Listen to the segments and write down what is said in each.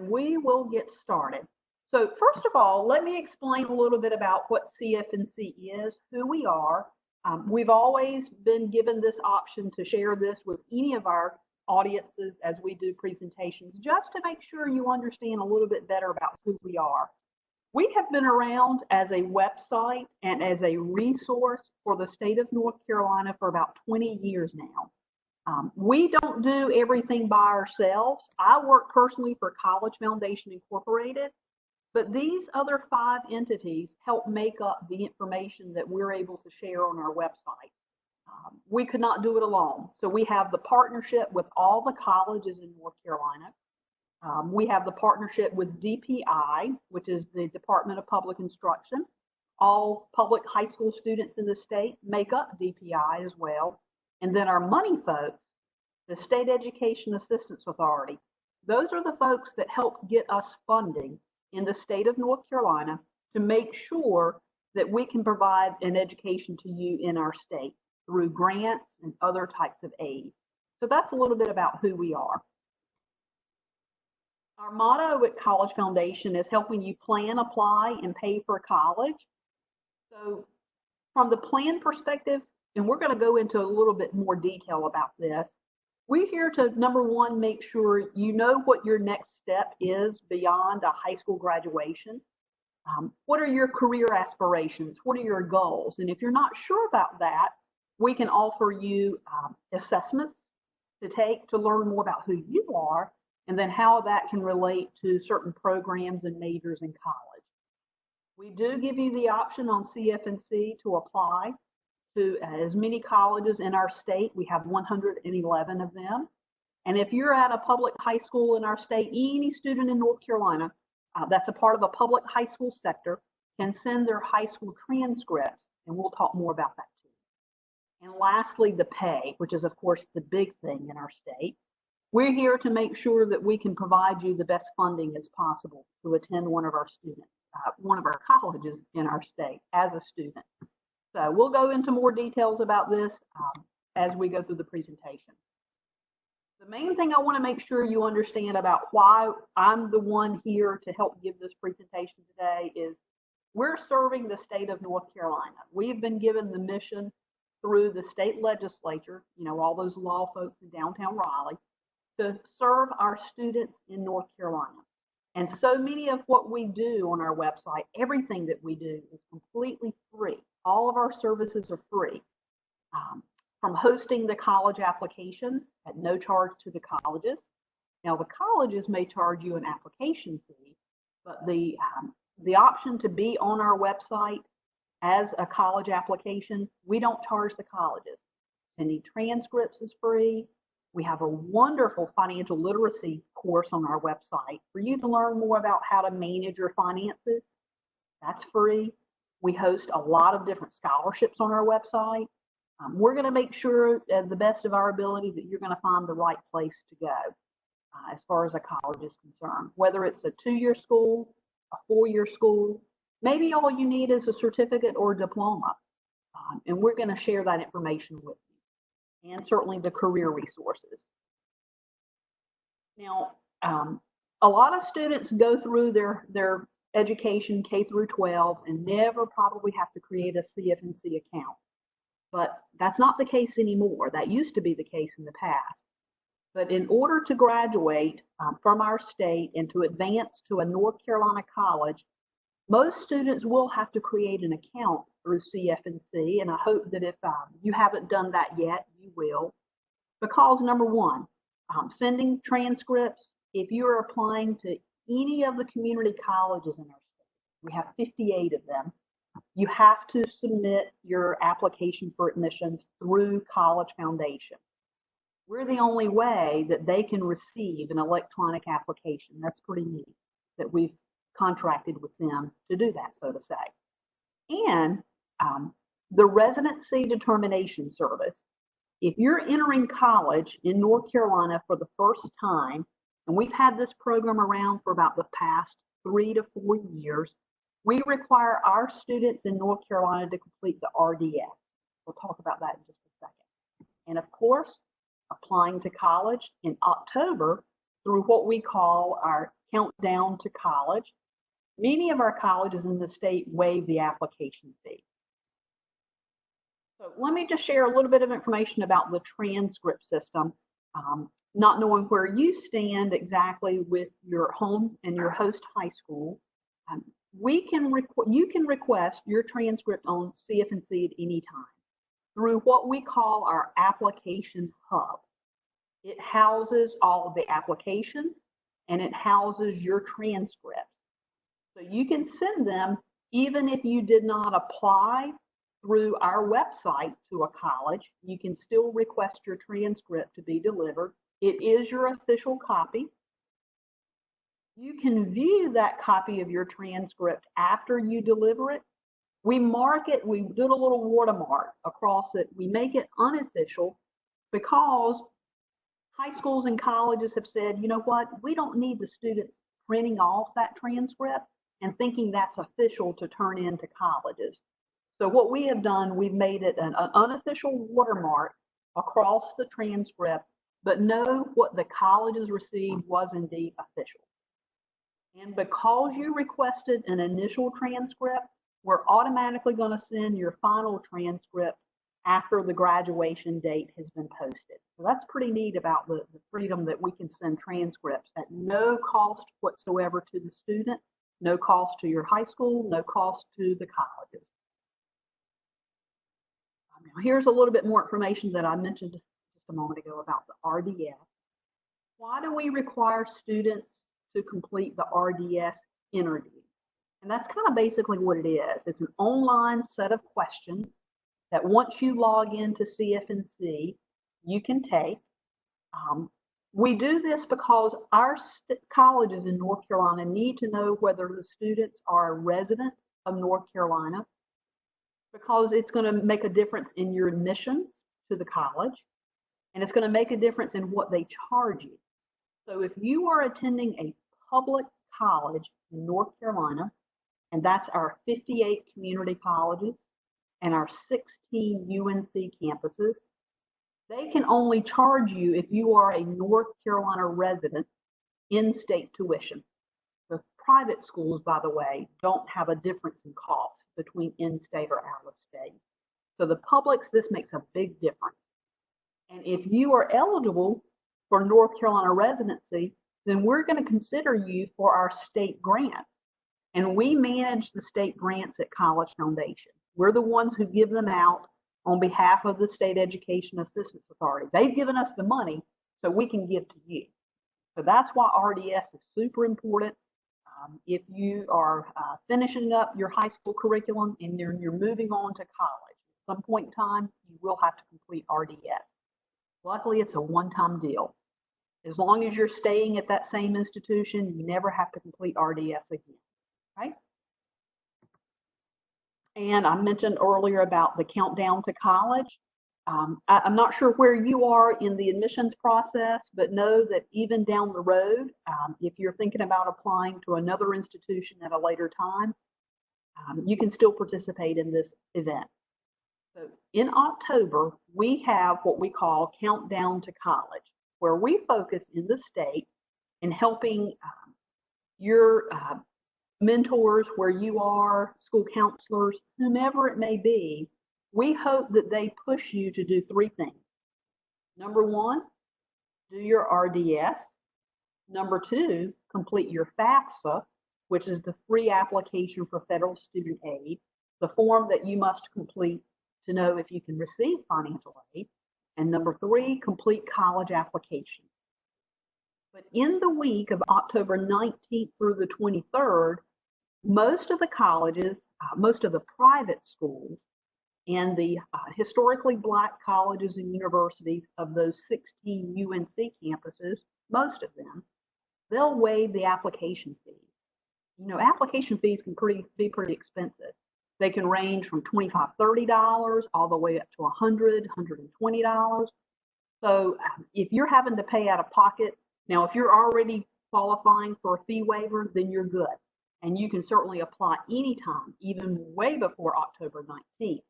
We will get started. So first of all, let me explain a little bit about what CFNC is, who we are. We've always been given this option to share this with any of our audiences as we do presentations, just to make sure you understand a little bit better about who we are. We have been around as a website and as a resource for the state of North Carolina for about 20 years now. We don't do everything by ourselves. I work personally for College Foundation Incorporated, but these other 5 entities help make up the information that we're able to share on our website. We could not do it alone. So we have the partnership with all the colleges in North Carolina. We have the partnership with DPI, which is the Department of Public Instruction. All public high school students in the state make up DPI as well. And then our money folks, the State Education Assistance Authority, those are the folks that help get us funding in the state of North Carolina to make sure that we can provide an education to you in our state through grants and other types of aid. So that's a little bit about who we are. Our motto at College Foundation is helping you plan, apply, and pay for college. So from the plan perspective, and we're going to go into a little bit more detail about this, we're here to, number one, make sure you know what your next step is beyond a high school graduation. What are your career aspirations? What are your goals? And if you're not sure about that, we can offer you assessments to take to learn more about who you are and then how that can relate to certain programs and majors in college. We do give you the option on CFNC to apply to as many colleges in our state. We have 111 of them. And if you're at a public high school in our state, any student in North Carolina that's a part of a public high school sector can send their high school transcripts, and we'll talk more about that too. And lastly, the pay, which is of course the big thing in our state. We're here to make sure that we can provide you the best funding as possible to attend one of our colleges in our state as a student. So we'll go into more details about this as we go through the presentation. The main thing I want to make sure you understand about why I'm the one here to help give this presentation today is we're serving the state of North Carolina. We've been given the mission through the state legislature, you know, all those law folks in downtown Raleigh, to serve our students in North Carolina. And so many of what we do on our website, everything that we do is completely free. All of our services are free. From hosting the college applications at no charge to the colleges. Now the colleges may charge you an application fee, but the option to be on our website as a college application, we don't charge the colleges. Sending transcripts is free. We have a wonderful financial literacy course on our website for you to learn more about how to manage your finances. That's free. We host a lot of different scholarships on our website. We're going to make sure, at the best of our ability, that you're going to find the right place to go as far as a college is concerned. Whether it's a 2-year school, a 4-year school, maybe all you need is a certificate or a diploma. And we're going to share that information with you, and certainly the career resources. Now, a lot of students go through their education K through 12 and never probably have to create a CFNC account. But that's not the case anymore. That used to be the case in the past. But in order to graduate from our state and to advance to a North Carolina college, most students will have to create an account through CFNC. And I hope that if you haven't done that yet, you will. Because number one, sending transcripts, if you're applying to any of the community colleges in our state, we have 58 of them, you have to submit your application for admissions through College Foundation. We're the only way that they can receive an electronic application. That's pretty neat that we've contracted with them to do that, so to say. And the residency determination service, if you're entering college in North Carolina for the first time, and we've had this program around for about the past 3 to 4 years, we require our students in North Carolina to complete the RDS. We'll talk about that in just a second. And of course, applying to college in October, through what we call our Countdown to College. Many of our colleges in the state waive the application fee. So let me just share a little bit of information about the transcript system. Not knowing where you stand exactly with your home and your host high school, you can request your transcript on CFNC at any time through what we call our application hub. It houses all of the applications and it houses your transcripts. So you can send them even if you did not apply through our website to a college. You can still request your transcript to be delivered. It is your official copy. You can view that copy of your transcript after you deliver it. We mark it, we do a little watermark across it. We make it unofficial because high schools and colleges have said, you know what, we don't need the students printing off that transcript and thinking that's official to turn into colleges. So what we have done, we've made it an unofficial watermark across the transcript, but know what the colleges received was indeed official. And because you requested an initial transcript, we're automatically going to send your final transcript after the graduation date has been posted. So that's pretty neat about the freedom that we can send transcripts at no cost whatsoever to the student, no cost to your high school, no cost to the colleges. Now here's a little bit more information that I mentioned just a moment ago about the RDS. Why do we require students to complete the RDS interview? And that's kind of basically what it is. It's an online set of questions that once you log into CFNC, you can take. We do this because our colleges in North Carolina need to know whether the students are a resident of North Carolina, because it's going to make a difference in your admissions to the college, and it's going to make a difference in what they charge you. So if you are attending a public college in North Carolina, and that's our 58 community colleges and our 16 UNC campuses, they can only charge you if you are a North Carolina resident in-state tuition. The private schools, by the way, don't have a difference in cost between in-state or out-of-state. So the publics, this makes a big difference. And if you are eligible for North Carolina residency, then we're going to consider you for our state grants. And we manage the state grants at College Foundation. We're the ones who give them out on behalf of the State Education Assistance Authority. They've given us the money so we can give to you. So that's why RDS is super important. If you are finishing up your high school curriculum and you're moving on to college, at some point in time, you will have to complete RDS. Luckily, it's a one-time deal. As long as you're staying at that same institution, you never have to complete RDS again. Right? And I mentioned earlier about the Countdown to College. I'm not sure where you are in the admissions process, but know that even down the road, if you're thinking about applying to another institution at a later time, you can still participate in this event. So in October, we have what we call Countdown to College, where we focus in the state in helping your mentors where you are, school counselors, whomever it may be. We hope that they push you to do three things. Number one, do your RDS. Number two, complete your FAFSA, which is the free application for federal student aid, the form that you must complete to know if you can receive financial aid. And number three, complete college application. But in the week of October 19th through the 23rd, most of the colleges, most of the private schools, and the historically Black colleges and universities of those 16 UNC campuses, most of them, they'll waive the application fee. You know, application fees can be pretty expensive. They can range from $25, $30 all the way up to $100, $120. So if you're having to pay out of pocket, now if you're already qualifying for a fee waiver, then you're good. And you can certainly apply anytime, even way before October 19th.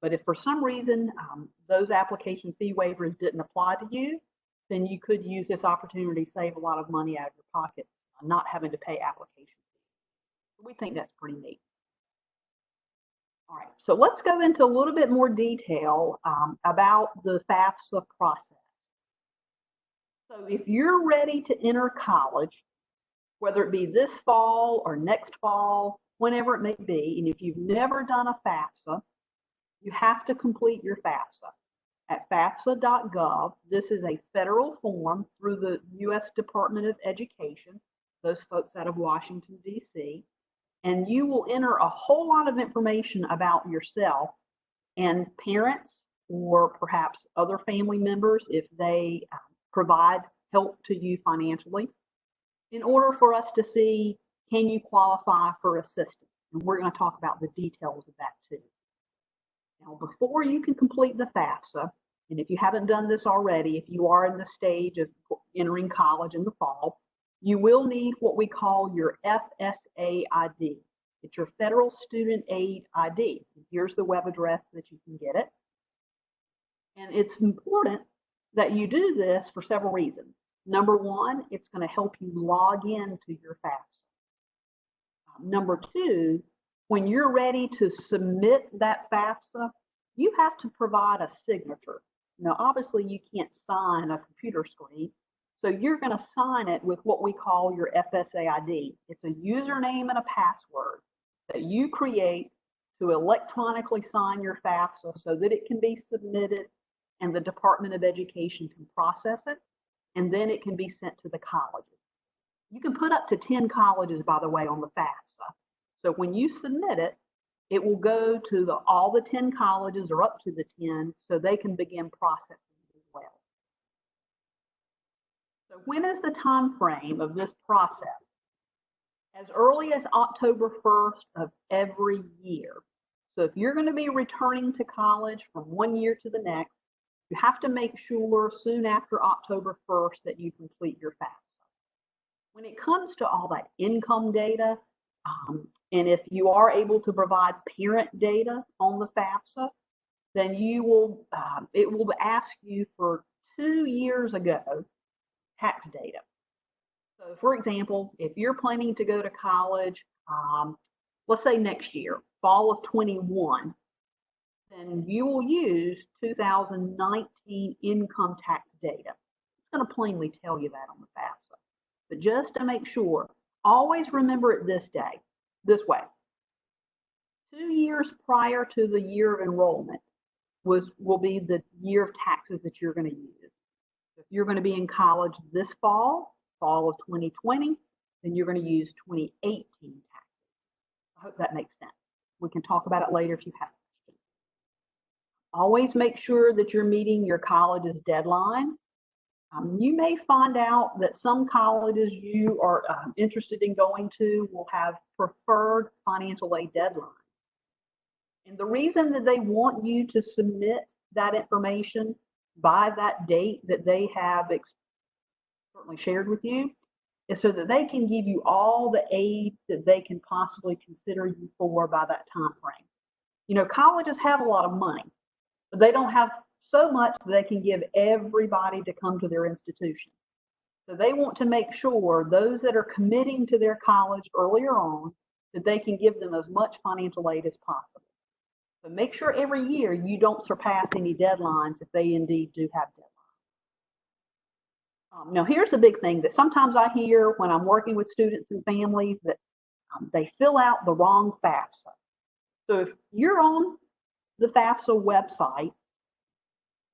But if for some reason those application fee waivers didn't apply to you, then you could use this opportunity to save a lot of money out of your pocket, not having to pay application fees. We think that's pretty neat. All right, so let's go into a little bit more detail about the FAFSA process. So if you're ready to enter college, whether it be this fall or next fall, whenever it may be, and if you've never done a FAFSA, you have to complete your FAFSA. At FAFSA.gov, this is a federal form through the U.S. Department of Education, those folks out of Washington, D.C., and you will enter a whole lot of information about yourself and parents or perhaps other family members if they provide help to you financially in order for us to see, can you qualify for assistance? And we're going to talk about the details of that too. Now, before you can complete the FAFSA, and if you haven't done this already, if you are in the stage of entering college in the fall, you will need what we call your FSA ID. It's your Federal Student Aid ID. Here's the web address that you can get it. And it's important that you do this for several reasons. Number one, it's going to help you log into your FAFSA. Number two, when you're ready to submit that FAFSA, you have to provide a signature. Now, obviously, you can't sign a computer screen, so you're going to sign it with what we call your FSA ID. It's a username and a password that you create to electronically sign your FAFSA so that it can be submitted and the Department of Education can process it, and then it can be sent to the colleges. You can put up to 10 colleges, by the way, on the FAFSA. So when you submit it, it will go to all the 10 colleges or up to the 10 so they can begin processing it as well. So when is the time frame of this process? As early as October 1st of every year. So if you're going to be returning to college from one year to the next, you have to make sure soon after October 1st that you complete your FAFSA. When it comes to all that income data, and if you are able to provide parent data on the FAFSA, then you will, it will ask you for 2 years ago tax data. So for example, if you're planning to go to college, let's say next year, fall of 21, then you will use 2019 income tax data. It's going to plainly tell you that on the FAFSA. But just to make sure, always remember it this way. 2 years prior to the year of enrollment will be the year of taxes that you're going to use. If you're going to be in college this fall of 2020, then you're going to use 2018 taxes. I hope that makes sense. We can talk about it later if you have questions. Always make sure that you're meeting your college's deadlines. You may find out that some colleges you are interested in going to will have preferred financial aid deadlines. And the reason that they want you to submit that information by that date that they have certainly shared with you is so that they can give you all the aid that they can possibly consider you for by that time frame. You know, colleges have a lot of money, but they don't have so much that they can give everybody to come to their institution. So they want to make sure those that are committing to their college earlier on, that they can give them as much financial aid as possible. So make sure every year you don't surpass any deadlines if they indeed do have deadlines. Now here's the big thing that sometimes I hear when I'm working with students and families that they fill out the wrong FAFSA. So if you're on the FAFSA website,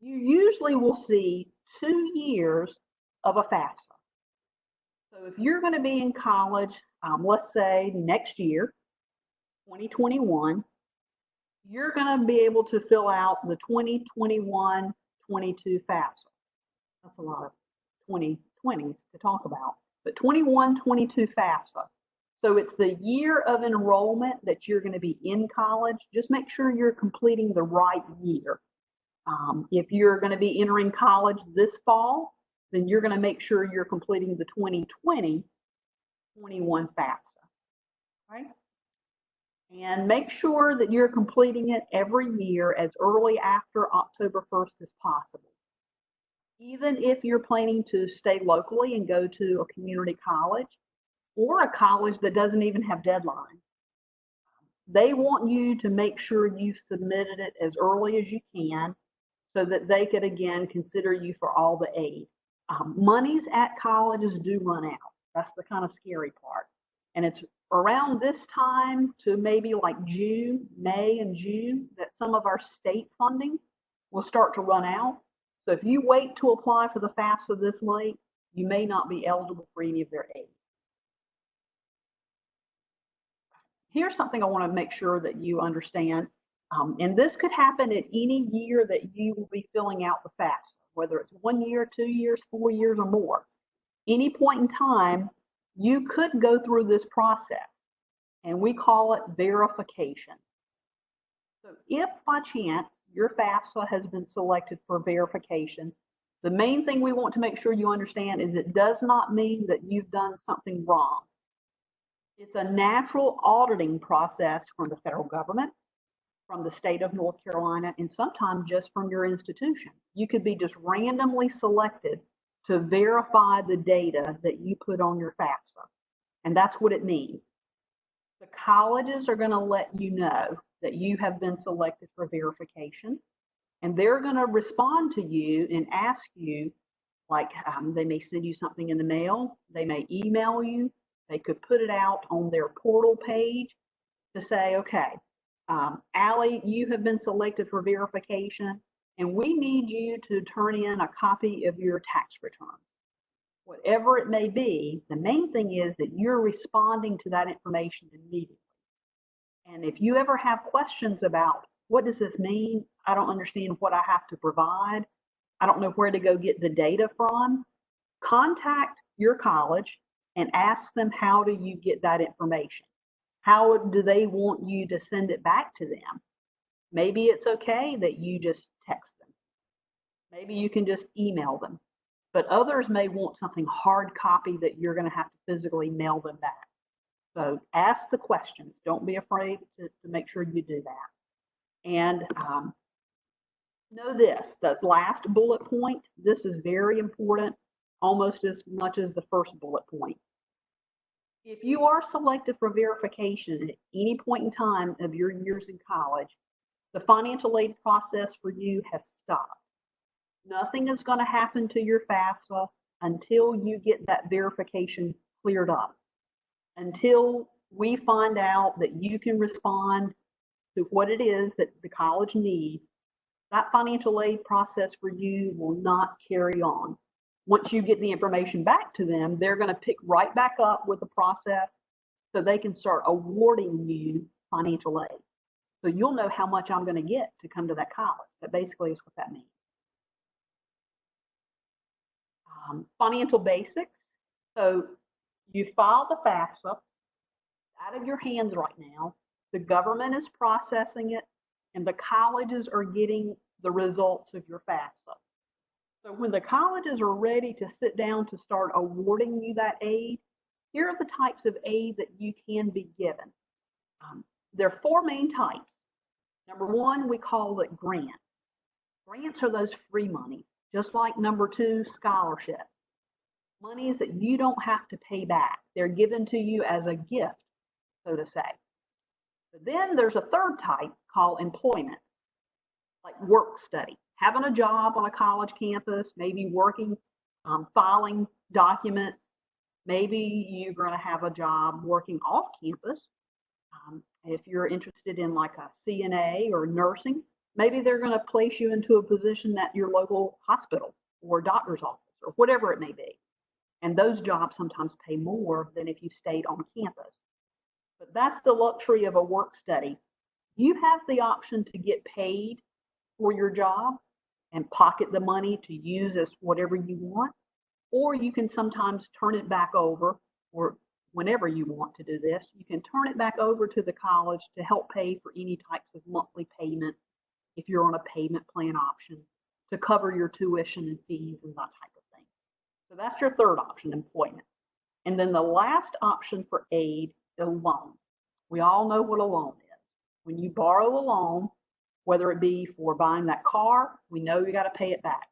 you usually will see 2 years of a FAFSA. So if you're going to be in college, let's say next year, 2021, you're going to be able to fill out the 2021-22 FAFSA. That's a lot of 2020s to talk about, but 21-22 FAFSA. So it's the year of enrollment that you're going to be in college. Just make sure you're completing the right year. If you're going to be entering college this fall, then you're going to make sure you're completing the 2020-21 FAFSA, right? And make sure that you're completing it every year as early after October 1st as possible. Even if you're planning to stay locally and go to a community college or a college that doesn't even have deadlines, they want you to make sure you've submitted it as early as you can so that they could, again, consider you for all the aid. Monies at colleges do run out. That's the kind of scary part. And it's around this time to maybe like June, May and June, that some of our state funding will start to run out. So if you wait to apply for the FAFSA this late, you may not be eligible for any of their aid. Here's something I want to make sure that you understand. And this could happen at any year that you will be filling out the FAFSA, whether it's 1 year, 2 years, 4 years, or more. Any point in time, you could go through this process, and we call it verification. So if by chance your FAFSA has been selected for verification, the main thing we want to make sure you understand is it does not mean that you've done something wrong. It's a natural auditing process from the federal government, from the state of North Carolina, and sometimes just from your institution. You could be just randomly selected to verify the data that you put on your FAFSA. And that's what it means. The colleges are going to let you know that you have been selected for verification, and they're going to respond to you and ask you, like they may send you something in the mail, they may email you, they could put it out on their portal page to say, okay, Allie, you have been selected for verification, and we need you to turn in a copy of your tax return. Whatever it may be, the main thing is that you're responding to that information immediately. And if you ever have questions about, what does this mean? I don't understand what I have to provide. I don't know where to go get the data from. Contact your college and ask them, how do you get that information? How do they want you to send it back to them? Maybe it's okay that you just text them. Maybe you can just email them. But others may want something hard copy that you're going to have to physically mail them back. So ask the questions. Don't be afraid to make sure you do that. And know this, the last bullet point, this is very important, almost as much as the first bullet point. If you are selected for verification at any point in time of your years in college, the financial aid process for you has stopped. Nothing is going to happen to your FAFSA until you get that verification cleared up. Until we find out that you can respond to what it is that the college needs, that financial aid process for you will not carry on. Once you get the information back to them, they're going to pick right back up with the process so they can start awarding you financial aid. So you'll know how much I'm going to get to come to that college. That basically is what that means. Financial basics. So you file the FAFSA out of your hands right now. The government is processing it, and the colleges are getting the results of your FAFSA. So when the colleges are ready to sit down to start awarding you that aid, here are the types of aid that you can be given. There are 4 main types. Number 1, we call it grants. Grants are those free money, just like number 2, scholarships. Monies that you don't have to pay back. They're given to you as a gift, so to say. But then there's a third type called employment, like work study. Having a job on a college campus, maybe working, filing documents. Maybe you're going to have a job working off campus. If you're interested in like a CNA or nursing, maybe they're going to place you into a position at your local hospital or doctor's office or whatever it may be. And those jobs sometimes pay more than if you stayed on campus. But that's the luxury of a work study. You have the option to get paid for your job and pocket the money to use as whatever you want, or you can sometimes turn it back over, or whenever you want to do this, you can turn it back over to the college to help pay for any types of monthly payments if you're on a payment plan option, to cover your tuition and fees and that type of thing. So that's your third option, employment. And then the last option for aid is a loan. We all know what a loan is. When you borrow a loan, whether it be for buying that car, we know you got to pay it back.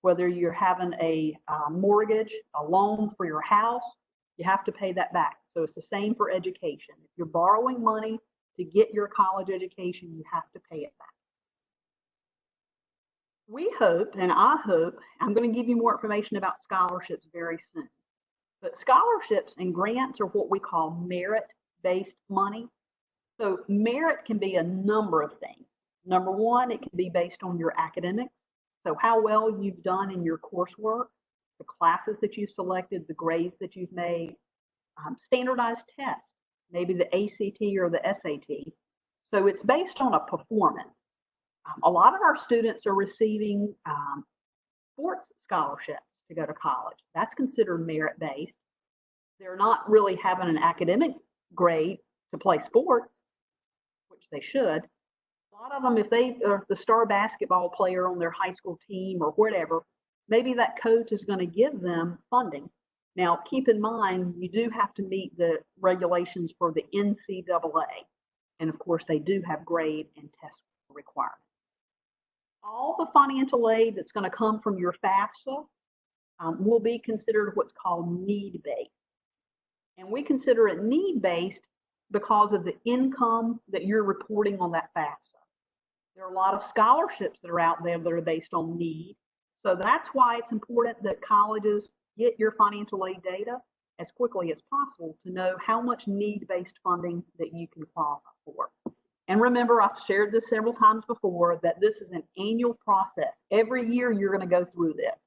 Whether you're having a mortgage, a loan for your house, you have to pay that back. So it's the same for education. If you're borrowing money to get your college education, you have to pay it back. We hope, and I hope, I'm going to give you more information about scholarships very soon. But scholarships and grants are what we call merit-based money. So merit can be a number of things. Number one, it can be based on your academics. So how well you've done in your coursework, the classes that you selected, the grades that you've made, standardized tests, maybe the ACT or the SAT. So it's based on a performance. A lot of our students are receiving sports scholarships to go to college. That's considered merit-based. They're not really having an academic grade to play sports, which they should. A lot of them, if they are the star basketball player on their high school team or whatever, maybe that coach is going to give them funding. Now, keep in mind, you do have to meet the regulations for the NCAA. And of course, they do have grade and test requirements. All the financial aid that's going to come from your FAFSA will be considered what's called need-based. And we consider it need-based because of the income that you're reporting on that FAFSA. There are a lot of scholarships that are out there that are based on need. So that's why it's important that colleges get your financial aid data as quickly as possible to know how much need-based funding that you can qualify for. And remember, I've shared this several times before, that this is an annual process. Every year you're going to go through this.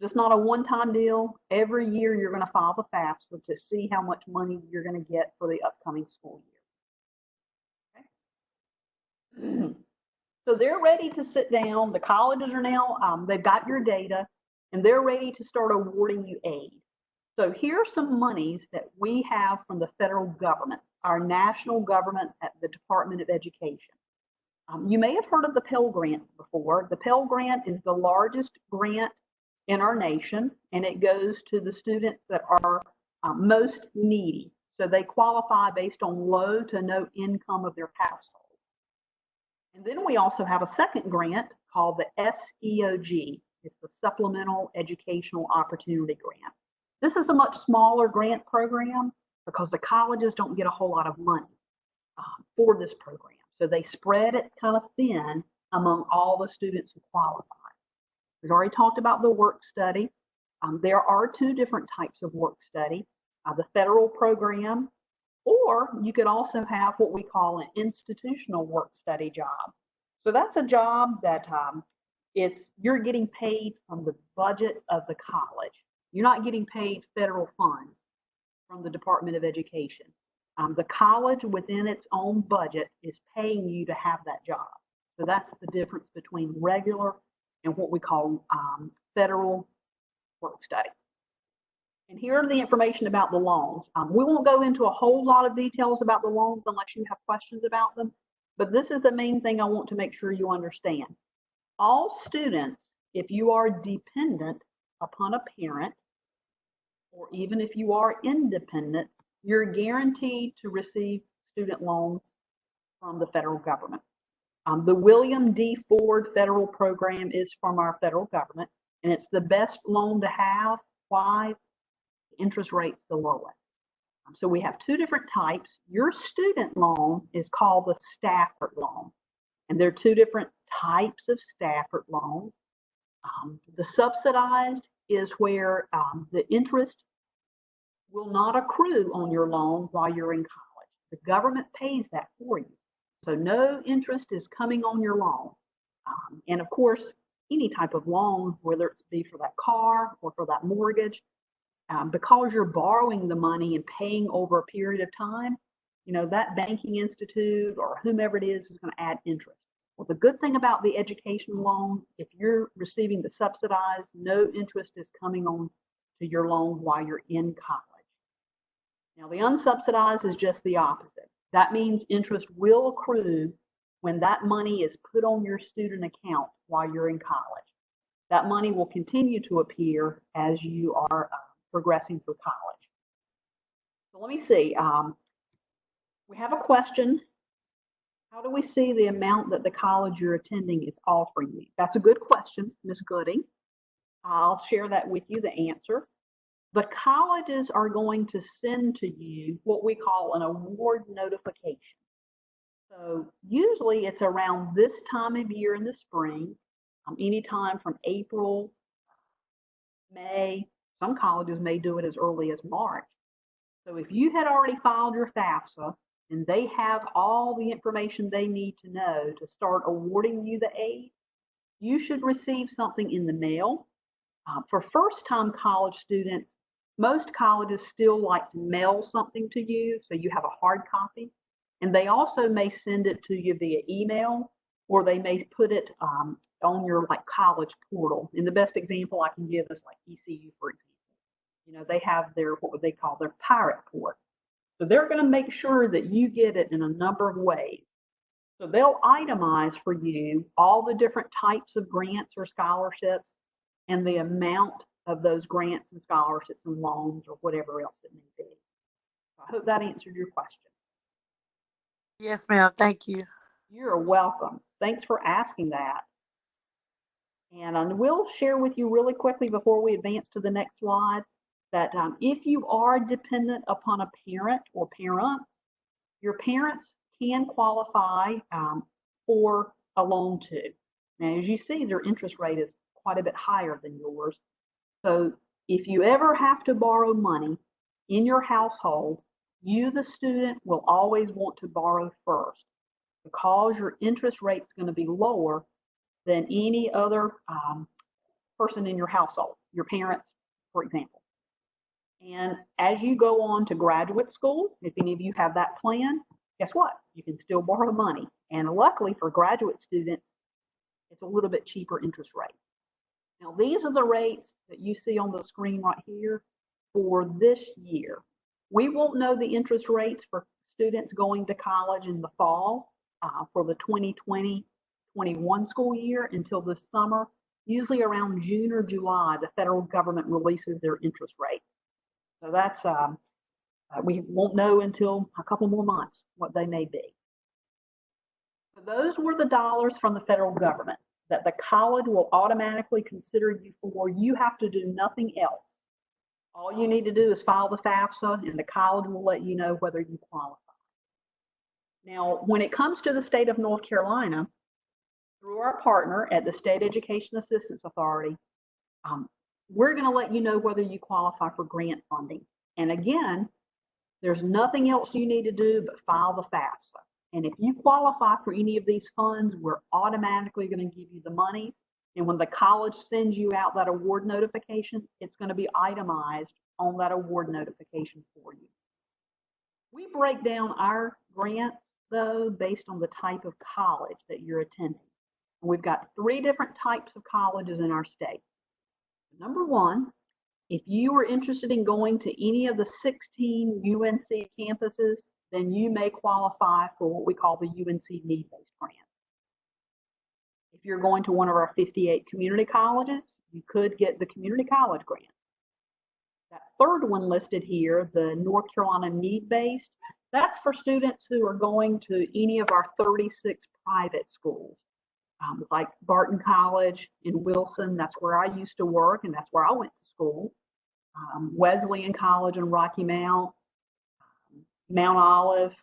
Just not a one-time deal. Every year you're going to file the FAFSA to see how much money you're going to get for the upcoming school year. Okay? So they're ready to sit down. The colleges are now, they've got your data, and they're ready to start awarding you aid. So here are some monies that we have from the federal government, our national government at the Department of Education. You may have heard of the Pell Grant before. The Pell Grant is the largest grant in our nation, and it goes to the students that are most needy. So they qualify based on low to no income of their household. And then we also have a second grant called the SEOG. It's the Supplemental Educational Opportunity Grant. This is a much smaller grant program because the colleges don't get a whole lot of money for this program. So they spread it kind of thin among all the students who qualify. We've already talked about the work study. There are two different types of work study, the federal program, or you could also have what we call an institutional work study job. So that's a job that you're getting paid from the budget of the college. You're not getting paid federal funds from the Department of Education. The college within its own budget is paying you to have that job. So that's the difference between regular and what we call federal work study. And here are the information about the loans. We won't go into a whole lot of details about the loans unless you have questions about them, but this is the main thing I want to make sure you understand. All students, if you are dependent upon a parent, or even if you are independent, you're guaranteed to receive student loans from the federal government. The William D. Ford federal program is from our federal government, and it's the best loan to have. Why? The interest rate's the lowest. So we have two different types. Your student loan is called the Stafford loan, and there are two different types of Stafford loans. The subsidized is where the interest will not accrue on your loan while you're in college. The government pays that for you. So no interest is coming on your loan. And of course, any type of loan, whether it's be for that car or for that mortgage, because you're borrowing the money and paying over a period of time, you know, that banking institute or whomever it is going to add interest. Well, the good thing about the education loan, if you're receiving the subsidized, no interest is coming on to your loan while you're in college. Now, the unsubsidized is just the opposite. That means interest will accrue when that money is put on your student account while you're in college. That money will continue to appear as you are progressing through college. So let me see. We have a question. How do we see the amount that the college you're attending is offering you? That's a good question, Ms. Gooding. I'll share that with you, the answer. The colleges are going to send to you what we call an award notification. So usually it's around this time of year in the spring, anytime from April, May. Some colleges may do it as early as March. So if you had already filed your FAFSA and they have all the information they need to know to start awarding you the aid, you should receive something in the mail. For first-time college students, most colleges still like to mail something to you so you have a hard copy. And they also may send it to you via email, or they may put it on your college portal. And the best example I can give is like ECU, for example. You know, they have their, what would they call, their pirate port. So they're going to make sure that you get it in a number of ways. So they'll itemize for you all the different types of grants or scholarships and the amount of those grants and scholarships and loans or whatever else it may be. I hope that answered your question. Yes, ma'am. Thank you. You're welcome. Thanks for asking that. And I will share with you really quickly before we advance to the next slide that if you are dependent upon a parent or parents, your parents can qualify for a loan too. Now, as you see, their interest rate is quite a bit higher than yours. So if you ever have to borrow money in your household, you, the student, will always want to borrow first because your interest rate is going to be lower than any other person in your household, your parents, for example. And as you go on to graduate school, if any of you have that plan, guess what? You can still borrow money. And luckily for graduate students, it's a little bit cheaper interest rate. Now, these are the rates that you see on the screen right here for this year. We won't know the interest rates for students going to college in the fall for the 2020-21 school year until this summer. Usually around June or July, the federal government releases their interest rate. So that's, we won't know until a couple more months what they may be. So those were the dollars from the federal government that the college will automatically consider you for. You have to do nothing else. All you need to do is file the FAFSA and the college will let you know whether you qualify. Now, when it comes to the state of North Carolina, through our partner at the State Education Assistance Authority, we're going to let you know whether you qualify for grant funding. And again, there's nothing else you need to do but file the FAFSA. And if you qualify for any of these funds, we're automatically going to give you the monies. And when the college sends you out that award notification, it's going to be itemized on that award notification for you. We break down our grants, though, based on the type of college that you're attending. And we've got 3 different types of colleges in our state. Number one, if you are interested in going to any of the 16 UNC campuses, then you may qualify for what we call the UNC need-based grant. If you're going to one of our 58 community colleges, you could get the community college grant. That third one listed here, the North Carolina need-based, that's for students who are going to any of our 36 private schools, like Barton College in Wilson. That's where I used to work, and that's where I went to school. Wesleyan College in Rocky Mount, Mount Olive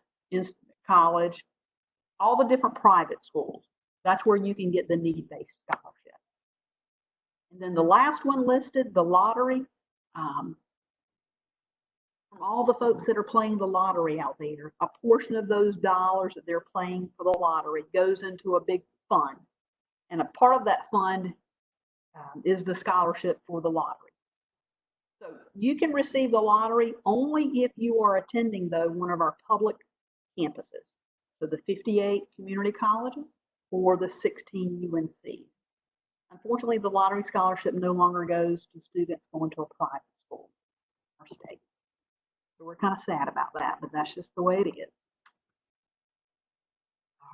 College, all the different private schools. That's where you can get the need-based scholarship. And then the last one listed, the lottery, from all the folks that are playing the lottery out there, a portion of those dollars that they're playing for the lottery goes into a big fund. And a part of that fund is the scholarship for the lottery. So you can receive the lottery only if you are attending, though, one of our public campuses. So the 58 community colleges or the 16 UNC. Unfortunately, the lottery scholarship no longer goes to students going to a private school in our state. So we're kind of sad about that, but that's just the way it is.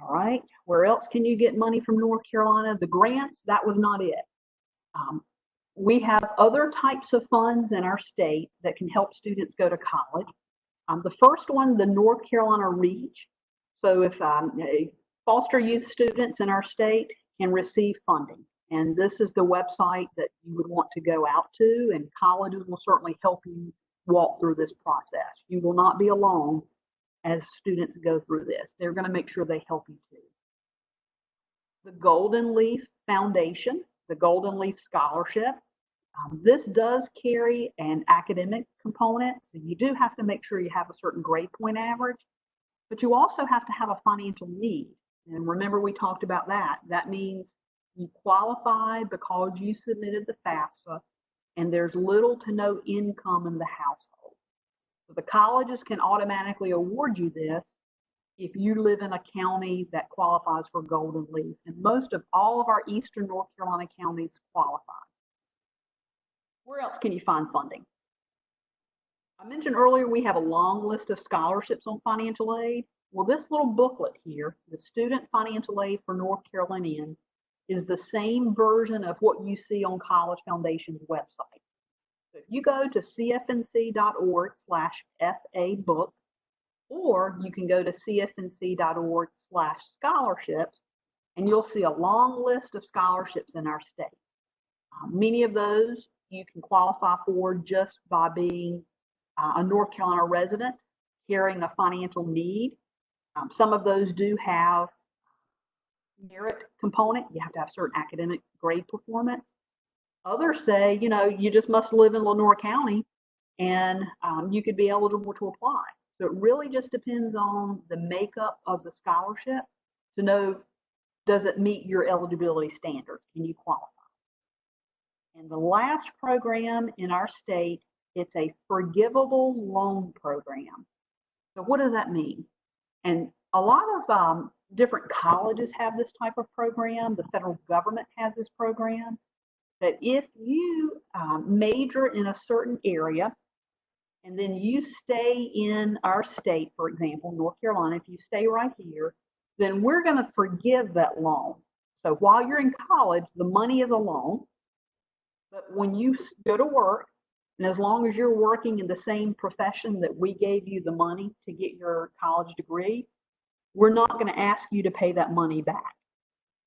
All right, where else can you get money from North Carolina? The grants, that was not it. We have other types of funds in our state that can help students go to college. The first one, the North Carolina REACH. So if foster youth students in our state can receive funding. And this is the website that you would want to go out to, and colleges will certainly help you walk through this process. You will not be alone as students go through this. They're going to make sure they help you too. The Golden Leaf Foundation, the Golden Leaf Scholarship. This does carry an academic component, so you do have to make sure you have a certain grade point average, but you also have to have a financial need. And remember, we talked about that. That means you qualify because you submitted the FAFSA and there's little to no income in the household. So the colleges can automatically award you this if you live in a county that qualifies for Golden Leaf. And most of all of our Eastern North Carolina counties qualify. Where else can you find funding? I mentioned earlier we have a long list of scholarships on financial aid. Well, this little booklet here, the Student Financial Aid for North Carolinians, is the same version of what you see on College Foundation's website. So if you go to cfnc.org/FA-book, or you can go to cfnc.org/scholarships, and you'll see a long list of scholarships in our state. Many of those you can qualify for just by being a North Carolina resident, carrying a financial need. Some of those do have merit component. You have to have certain academic grade performance. Others say, you know, you just must live in Lenoir County and you could be eligible to apply. So it really just depends on the makeup of the scholarship to know, does it meet your eligibility standards? Can you qualify? And the last program in our state, it's a forgivable loan program. So what does that mean? And a lot of different colleges have this type of program. The federal government has this program. That if you major in a certain area, and then you stay in our state, for example, North Carolina, if you stay right here, then we're going to forgive that loan. So while you're in college, the money is a loan. But when you go to work, and as long as you're working in the same profession that we gave you the money to get your college degree, we're not going to ask you to pay that money back.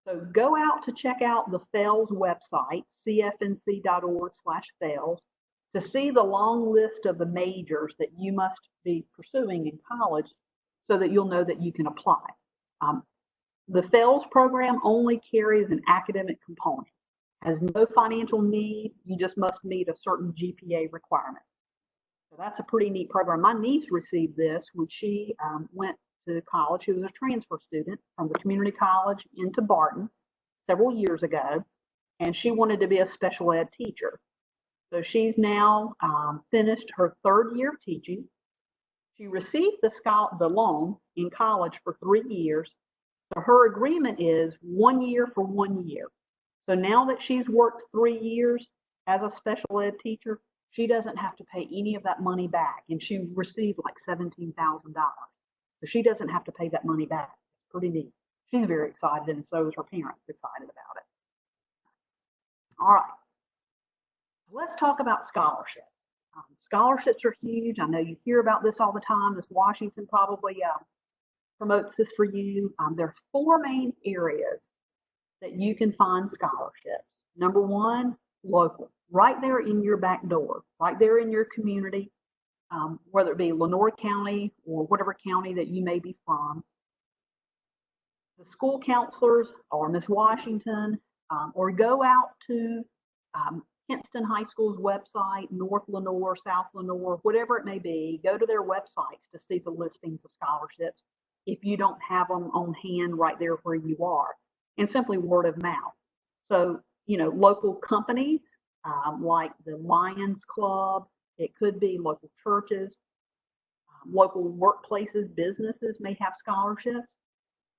So go out to check out the FELS website, cfnc.org/FELS, to see the long list of the majors that you must be pursuing in college so that you'll know that you can apply. The FELS program only carries an academic component, has no financial need. You just must meet a certain GPA requirement. So that's a pretty neat program. My niece received this when she went to college. She was a transfer student from the community college into Barton several years ago, and she wanted to be a special ed teacher. So she's now finished her third year of teaching. She received the loan in college for 3 years. So her agreement is 1 year for 1 year. So now that she's worked 3 years as a special ed teacher, she doesn't have to pay any of that money back. And she received like $17,000. So she doesn't have to pay that money back. It's pretty neat. She's very excited, and so is her parents excited about it. All right. Let's talk about scholarships. Scholarships are huge. I know you hear about this all the time. This Washington probably promotes this for you. There are 4 main areas that you can find scholarships. Number 1, local, right there in your back door, right there in your community, whether it be Lenoir County or whatever county that you may be from. The school counselors or Miss Washington, or go out to Kinston High School's website, North Lenoir, South Lenoir, whatever it may be, go to their websites to see the listings of scholarships if you don't have them on hand right there where you are, and simply word of mouth. So, you know, local companies like the Lions Club, it could be local churches, local workplaces, businesses may have scholarships.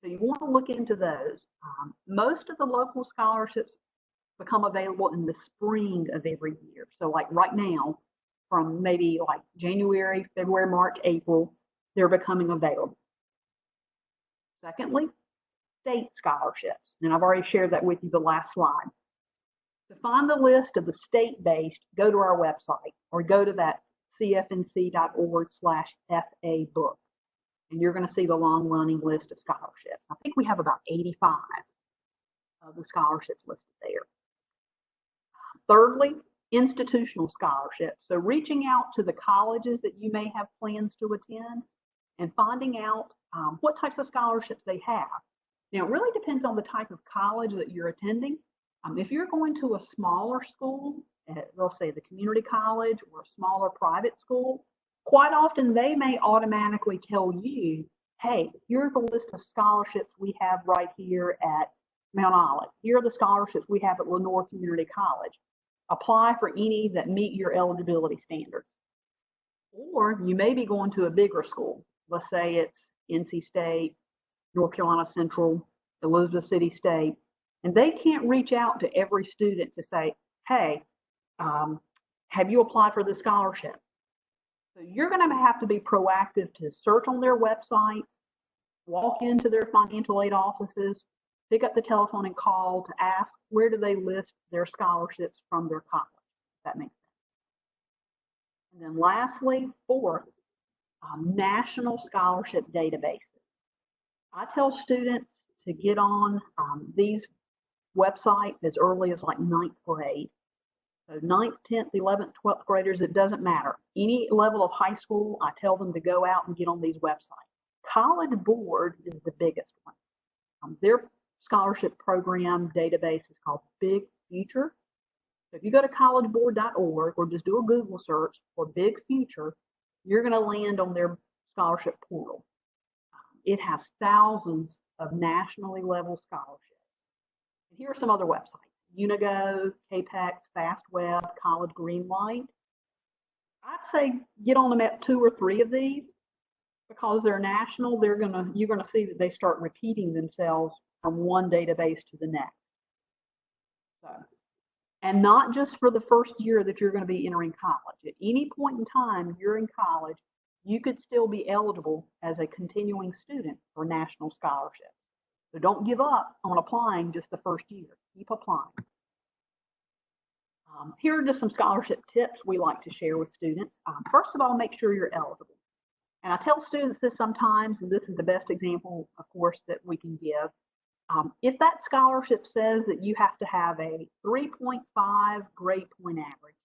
So you want to look into those. Most of the local scholarships become available in the spring of every year. So like right now, from maybe like January, February, March, April, they're becoming available. Secondly, state scholarships. And I've already shared that with you the last slide. To find the list of the state-based, go to our website or go to that cfnc.org/FA-book. And you're going to see the long running list of scholarships. I think we have about 85. of the scholarships listed there. Thirdly, institutional scholarships. So reaching out to the colleges that you may have plans to attend and finding out what types of scholarships they have. Now, it really depends on the type of college that you're attending. If you're going to a smaller school, they'll say the community college or a smaller private school, quite often they may automatically tell you, hey, here's the list of scholarships we have right here at Mount Olive. Here are the scholarships we have at Lenore Community College. Apply for any that meet your eligibility standards. Or you may be going to a bigger school. Let's say it's NC State, North Carolina Central, Elizabeth City State, and they can't reach out to every student to say, hey, have you applied for this scholarship? So you're going to have to be proactive to search on their website, walk into their financial aid offices, pick up the telephone and call to ask where do they list their scholarships from their college, if that makes sense. And then lastly, fourth, national scholarship databases. I tell students to get on these websites as early as like 9th grade. So 9th, 10th, 11th, 12th graders, it doesn't matter. Any level of high school, I tell them to go out and get on these websites. College Board is the biggest one. Their scholarship program database is called Big Future. So if you go to collegeboard.org or just do a Google search for Big Future, you're going to land on their scholarship portal. It has thousands of nationally level scholarships. And here are some other websites: Unigo, KPEX, FastWeb, College Greenlight. I'd say get on them at 2 or 3 of these because they're national. You're gonna see that they start repeating themselves from one database to the next. So, and not just for the first year that you're going to be entering college. At any point in time you're in college, you could still be eligible as a continuing student for national scholarships. So don't give up on applying just the first year. Keep applying. Here are just some scholarship tips we like to share with students. First of all, make sure you're eligible. And I tell students this sometimes, and this is the best example, of course, that we can give. If that scholarship says that you have to have a 3.5 grade point average,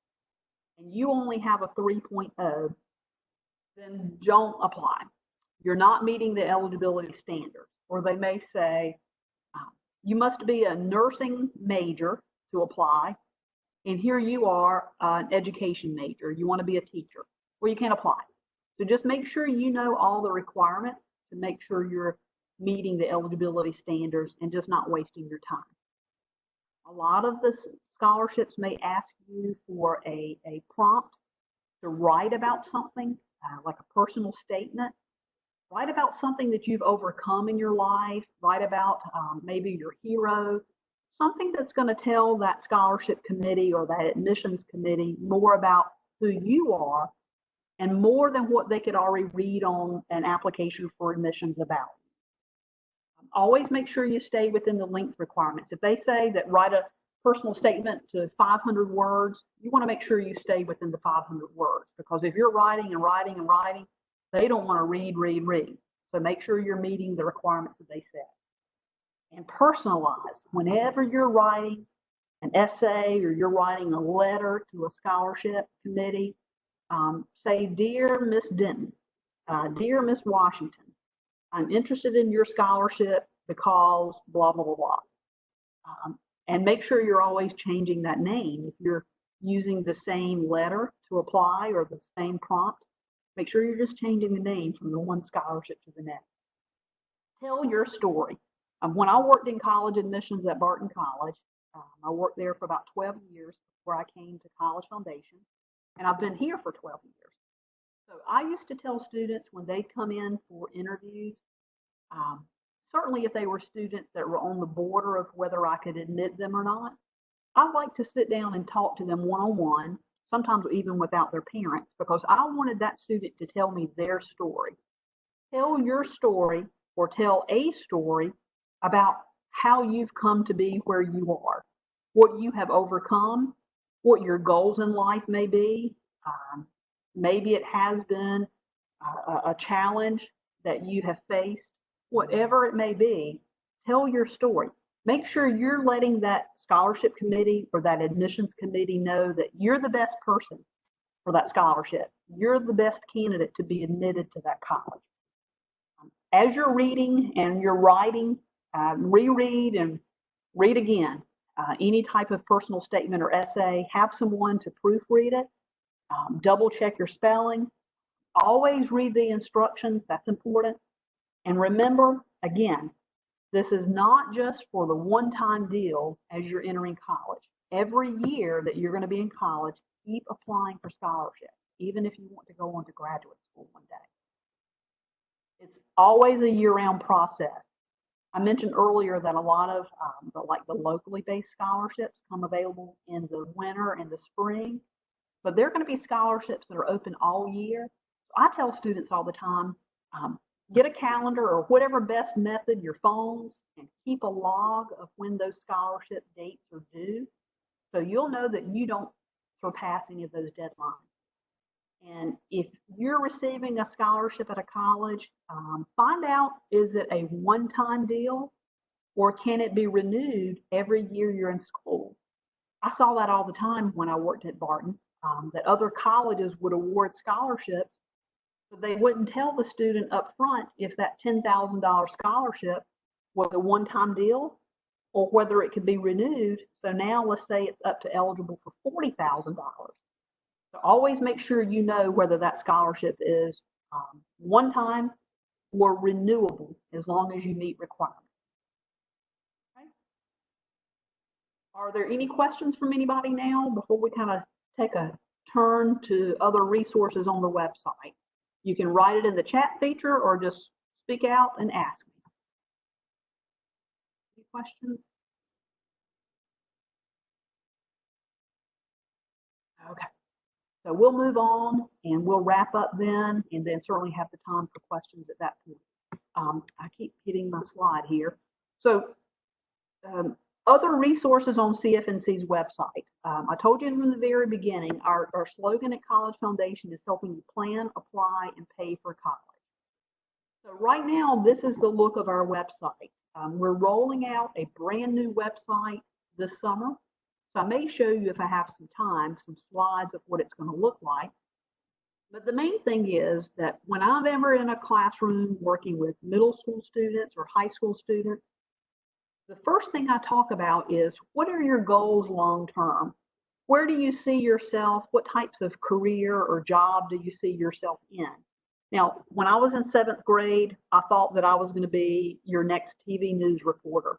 and you only have a 3.0, then don't apply. You're not meeting the eligibility standards. Or they may say, you must be a nursing major to apply, and here you are an education major. You want to be a teacher. Well, you can't apply. So just make sure you know all the requirements to make sure you're meeting the eligibility standards and just not wasting your time. A lot of the scholarships may ask you for a prompt to write about something, like a personal statement. Write about something that you've overcome in your life. Write about maybe your hero, something that's going to tell that scholarship committee or that admissions committee more about who you are and more than what they could already read on an application for admissions about. Always make sure you stay within the length requirements. If they say that write a personal statement to 500 words, you want to make sure you stay within the 500 words, because if you're writing and writing and writing, they don't want to read. So make sure you're meeting the requirements that they set. And personalize. Whenever you're writing an essay or you're writing a letter to a scholarship committee, say, Dear Miss Denton, Dear Miss Washington, I'm interested in your scholarship because blah, blah, blah, blah. And make sure you're always changing that name. If you're using the same letter to apply or the same prompt, make sure you're just changing the name from the one scholarship to the next. Tell your story. When I worked in college admissions at Barton College, I worked there for about 12 years before I came to College Foundation, and I've been here for 12 years. So I used to tell students when they come in for interviews, certainly if they were students that were on the border of whether I could admit them or not, I like to sit down and talk to them one-on-one, sometimes even without their parents, because I wanted that student to tell me their story. Tell your story or tell a story about how you've come to be where you are, what you have overcome, what your goals in life may be. Maybe it has been a challenge that you have faced. Whatever it may be, tell your story. make sure you're letting that scholarship committee or that admissions committee know that you're the best person for that scholarship. You're the best candidate to be admitted to that college. As you're reading and you're writing, reread and read again. Any type of personal statement or essay, have someone to proofread it. Double check your spelling. Always read the instructions. That's important. And remember, again, this is not just for the one-time deal as you're entering college. Every year that you're going to be in college, keep applying for scholarships, even if you want to go on to graduate school one day. It's always a year-round process. I mentioned earlier that a lot of the locally based scholarships come available in the winter and the spring, but there are going to be scholarships that are open all year. So I tell students all the time, get a calendar or whatever best method, your phones, and keep a log of when those scholarship dates are due. So you'll know that you don't surpass any of those deadlines. And if you're receiving a scholarship at a college, find out, is it a one-time deal or can it be renewed every year you're in school? I saw that all the time when I worked at Barton, that other colleges would award scholarships, but they wouldn't tell the student up front if that $10,000 scholarship was a one-time deal or whether it could be renewed. So now let's say it's up to eligible for $40,000. So always make sure you know whether that scholarship is one time or renewable as long as you meet requirements. Okay. Are there any questions from anybody now before we kind of take a turn to other resources on the website? You can write it in the chat feature or just speak out and ask me. Any questions? Okay. So we'll move on and we'll wrap up then, and then certainly have the time for questions at that point. I keep hitting my slide here. So other resources on CFNC's website. I told you from the very beginning, our slogan at College Foundation is helping you plan, apply, and pay for college. So right now, this is the look of our website. We're rolling out a brand new website this summer. So I may show you, if I have some time, some slides of what it's going to look like. But the main thing is that when I'm ever in a classroom working with middle school students or high school students, the first thing I talk about is, what are your goals long term? Where do you see yourself? What types of career or job do you see yourself in? Now, when I was in 7th grade, I thought that I was going to be your next TV news reporter.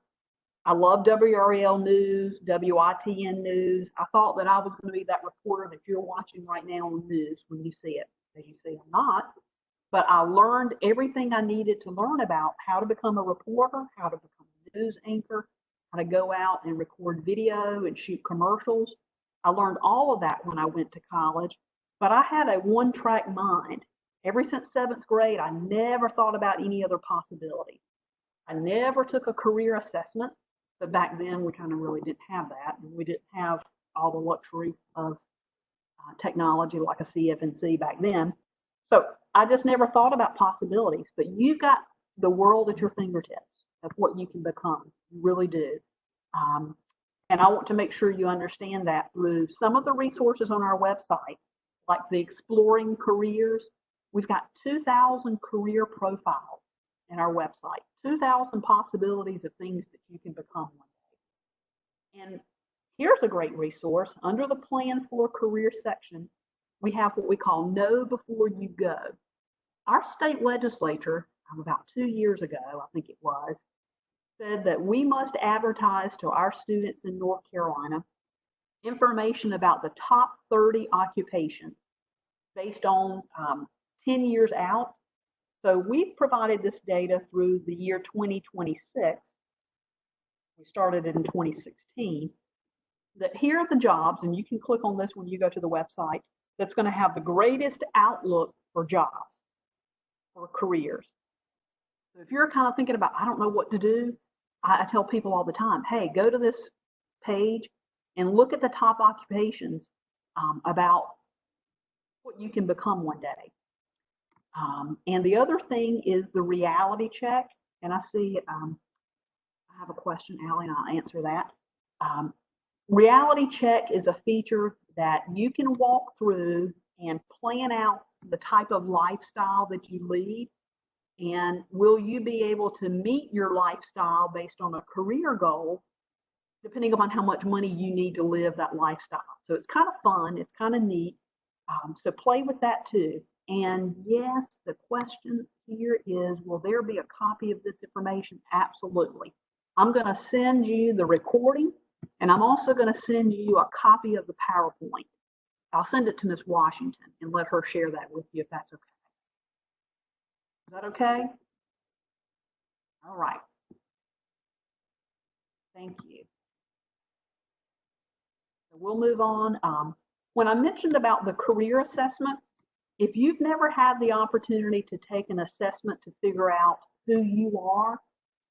I love WRAL News, WITN News. I thought that I was going to be that reporter that you're watching right now on the news when you see it. As you see, I'm not. But I learned everything I needed to learn about how to become a reporter, how to become a news anchor, how to go out and record video and shoot commercials. I learned all of that when I went to college. But I had a one-track mind. Ever since 7th grade, I never thought about any other possibility. I never took a career assessment. But back then, we kind of really didn't have that. And we didn't have all the luxury of technology like a CFNC back then. So I just never thought about possibilities. But you've got the world at your fingertips of what you can become. You really do. And I want to make sure you understand that through some of the resources on our website, like the Exploring Careers. We've got 2,000 career profiles in our website, 2,000 possibilities of things that you can become one day. And here's a great resource. Under the Plan for Career section, we have what we call Know Before You Go. Our state legislature, about 2 years ago, I think it was, said that we must advertise to our students in North Carolina information about the top 30 occupations based on 10 years out. So we've provided this data through the year 2026. We started it in 2016. That here are the jobs, and you can click on this when you go to the website, that's going to have the greatest outlook for jobs, for careers. So if you're kind of thinking about, I don't know what to do, I tell people all the time, hey, go to this page and look at the top occupations about what you can become one day. And the other thing is the reality check. And I see, I I have a question, Allie, and I'll answer that. Reality check is a feature that you can walk through and plan out the type of lifestyle that you lead. And will you be able to meet your lifestyle based on a career goal, depending upon how much money you need to live that lifestyle? So it's kind of fun, it's kind of neat. So play with that too. And yes, the question here is, will there be a copy of this information? Absolutely. I'm going to send you the recording, and I'm also going to send you a copy of the PowerPoint. I'll send it to Ms. Washington and let her share that with you if that's okay. Is that okay? All right. Thank you. So we'll move on. When I mentioned about the career assessments, if you've never had the opportunity to take an assessment to figure out who you are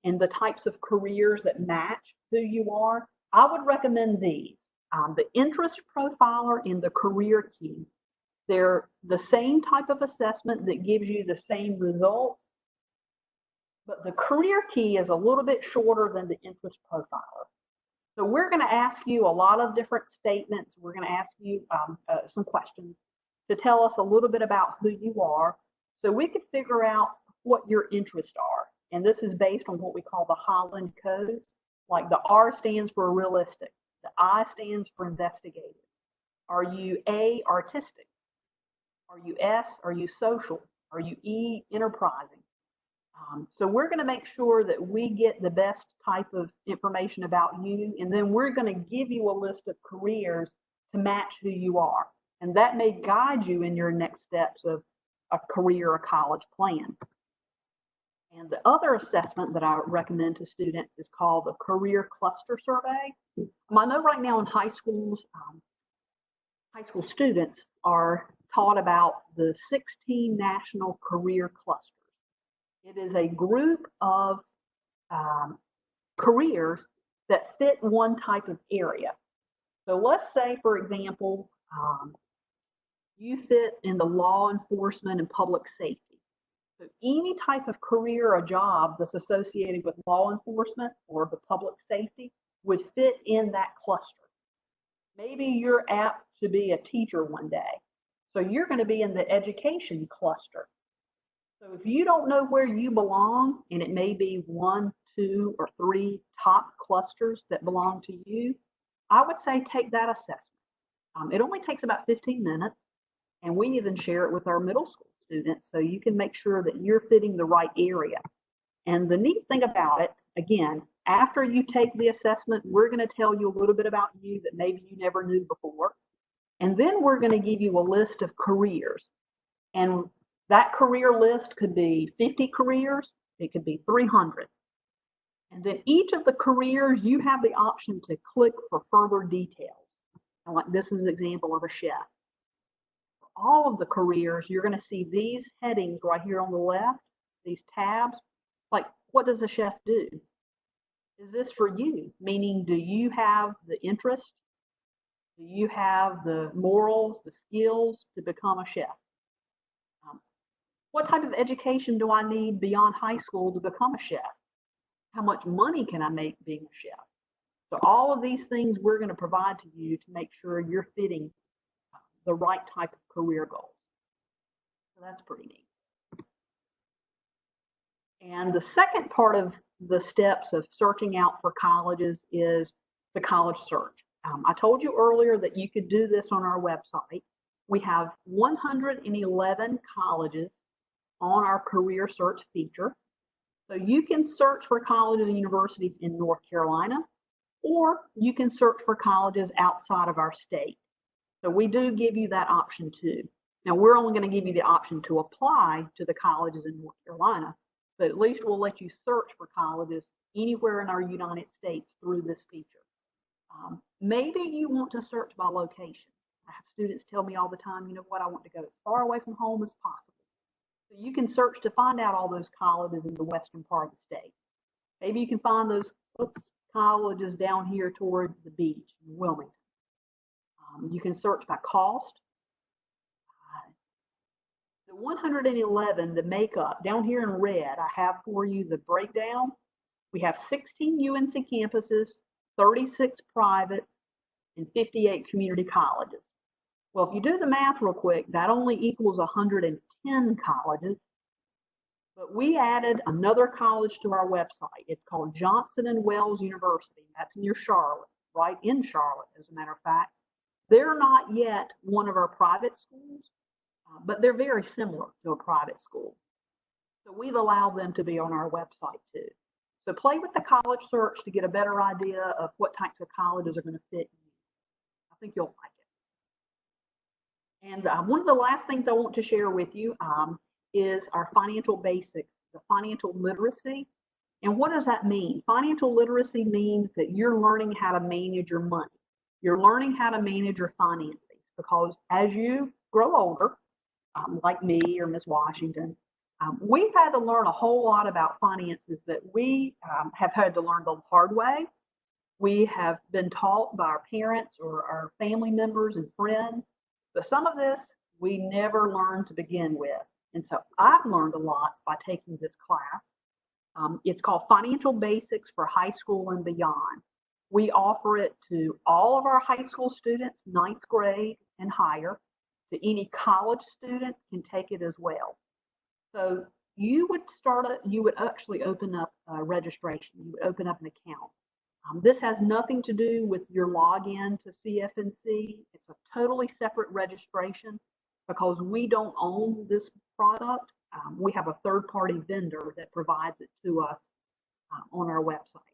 and the types of careers that match who you are, I would recommend these. The interest profiler and the career key. They're the same type of assessment that gives you the same results, but the career key is a little bit shorter than the interest profiler. So we're going to ask you a lot of different statements. We're going to ask you some questions to tell us a little bit about who you are, so we could figure out what your interests are. And this is based on what we call the Holland Code. Like the R stands for realistic. The I stands for investigative. Are you A, artistic? Are you S, are you social? Are you E, enterprising? So we're going to make sure that we get the best type of information about you, and then we're going to give you a list of careers to match who you are. And that may guide you in your next steps of a career or college plan. And the other assessment that I recommend to students is called the Career Cluster Survey. I know right now in high schools, high school students are taught about the 16 national career clusters. It is a group of careers that fit one type of area. So let's say, for example, you fit in the law enforcement and public safety. So any type of career or job that's associated with law enforcement or the public safety would fit in that cluster. Maybe you're apt to be a teacher one day, so you're going to be in the education cluster. So if you don't know where you belong, and it may be 1, 2, or 3 top clusters that belong to you, I would say take that assessment. It only takes about 15 minutes, and we even share it with our middle school students so you can make sure that you're fitting the right area. And the neat thing about it, again, after you take the assessment, we're going to tell you a little bit about you that maybe you never knew before. And then we're going to give you a list of careers. And that career list could be 50 careers, it could be 300. And then each of the careers, you have the option to click for further details. And like this is an example of a chef. For all of the careers, you're going to see these headings right here on the left, these tabs. Like, what does a chef do? Is this for you? Meaning, do you have the interest? Do you have the morals, the skills to become a chef? What type of education do I need beyond high school to become a chef? How much money can I make being a chef? So all of these things we're going to provide to you to make sure you're fitting the right type of career goals. So that's pretty neat. And the second part of the steps of searching out for colleges is the college search. I told you earlier that you could do this on our website. We have 111 colleges on our career search feature. So you can search for colleges and universities in North Carolina, or you can search for colleges outside of our state. So we do give you that option too. Now we're only going to give you the option to apply to the colleges in North Carolina, but at least we'll let you search for colleges anywhere in our United States through this feature. Maybe you want to search by location. I have students tell me all the time, you know what, I want to go as far away from home as possible. So you can search to find out all those colleges in the western part of the state. Maybe you can find those colleges down here toward the beach in Wilmington. You can search by cost. The 111, the makeup, down here in red, I have for you the breakdown. We have 16 UNC campuses, 36 privates, and 58 community colleges. Well, if you do the math real quick, that only equals 110 colleges. But we added another college to our website. It's called Johnson and Wales University. That's near Charlotte, right in Charlotte, as a matter of fact. They're not yet one of our private schools, but they're very similar to a private school. So we've allowed them to be on our website too. So play with the college search to get a better idea of what types of colleges are going to fit you. I think you'll like it. And one of the last things I want to share with you is our financial basics, the financial literacy. And what does that mean? Financial literacy means that you're learning how to manage your money. You're learning how to manage your finances, because as you grow older, like me or Miss Washington, we've had to learn a whole lot about finances that we have had to learn the hard way. We have been taught by our parents or our family members and friends, but some of this we never learned to begin with. And so I've learned a lot by taking this class. It's called Financial Basics for High School and Beyond. We offer it to all of our high school students, 9th grade and higher. To any college student can take it as well. So you would actually open up registration. You would open up an account. This has nothing to do with your login to CFNC. It's a totally separate registration because we don't own this product. We have a third-party vendor that provides it to us on our website.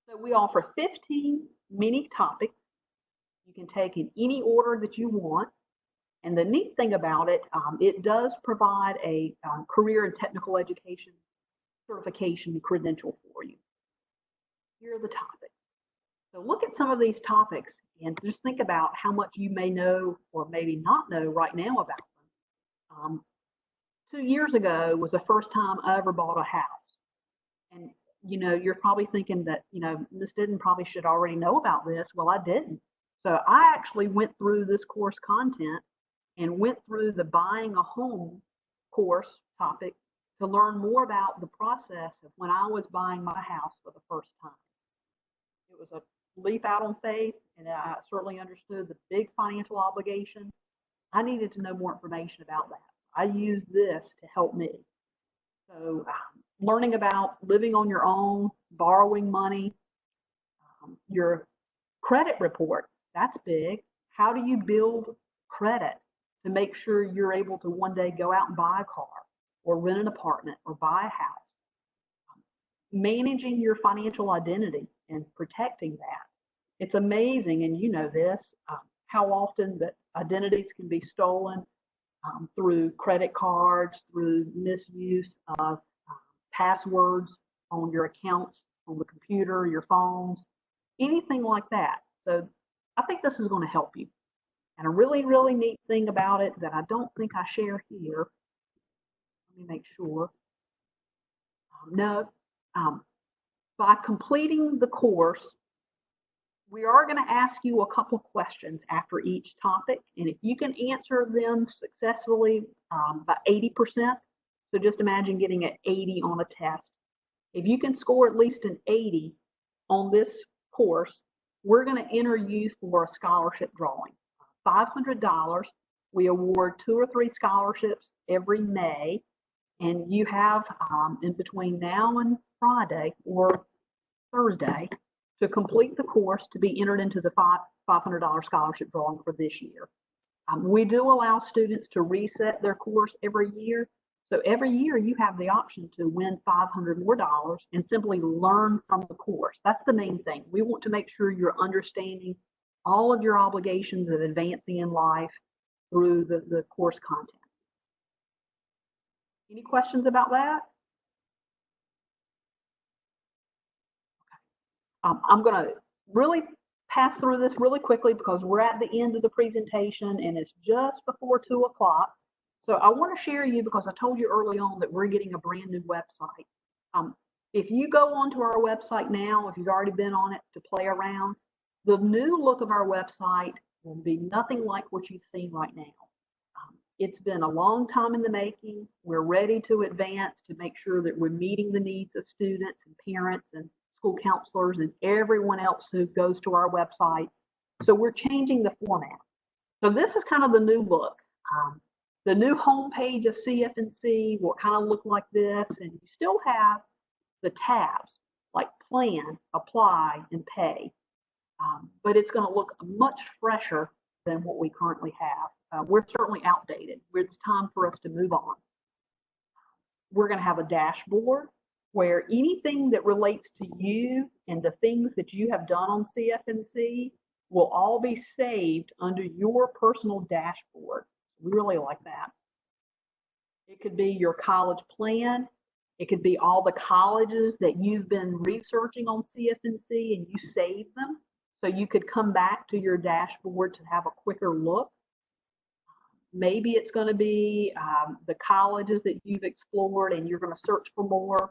So we offer 15 mini topics. You can take in any order that you want. And the neat thing about it, it does provide a career and technical education certification credential for you. Here are the topics. So look at some of these topics and just think about how much you may know or maybe not know right now about them. 2 years ago was the first time I ever bought a house. And you're probably thinking that, Ms. Didden probably should already know about this. Well, I didn't. So I actually went through this course content and went through the buying a home course topic to learn more about the process of when I was buying my house for the first time. It was a leap out on faith, and I certainly understood the big financial obligation. I needed to know more information about that. I used this to help me. So learning about living on your own, borrowing money, your credit reports, that's big. How do you build credit to make sure you're able to one day go out and buy a car or rent an apartment or buy a house? Managing your financial identity and protecting that. It's amazing, and you know this, how often that identities can be stolen through credit cards, through misuse of passwords on your accounts, on the computer, your phones, anything like that. So I think this is going to help you. And a really, really neat thing about it that I don't think I share here, let me make sure. By completing the course, we are going to ask you a couple questions after each topic. And if you can answer them successfully by 80%, so just imagine getting an 80 on a test. If you can score at least an 80 on this course, we're going to enter you for a scholarship drawing. $500. We award 2 or 3 scholarships every May. And you have in between now and Friday or Thursday to complete the course to be entered into the $500 scholarship drawing for this year. We do allow students to reset their course every year. So every year you have the option to win $500 more and simply learn from the course. That's the main thing. We want to make sure you're understanding all of your obligations and advancing in life through the course content. Any questions about that? I'm going to really pass through this really quickly because we're at the end of the presentation and it's just before 2 o'clock. So I want to share you because I told you early on that we're getting a brand new website. If you go onto our website now, if you've already been on it to play around, the new look of our website will be nothing like what you've seen right now. It's been a long time in the making. We're ready to advance to make sure that we're meeting the needs of students and parents and school counselors and everyone else who goes to our website. So we're changing the format. So this is kind of the new look. The new homepage of CFNC will kind of look like this, and you still have the tabs like plan, apply, and pay. But it's going to look much fresher than what we currently have. We're certainly outdated. It's time for us to move on. We're going to have a dashboard where anything that relates to you and the things that you have done on CFNC will all be saved under your personal dashboard. We really like that. It could be your college plan. It could be all the colleges that you've been researching on CFNC and you save them. So you could come back to your dashboard to have a quicker look. Maybe it's going to be the colleges that you've explored and you're going to search for more.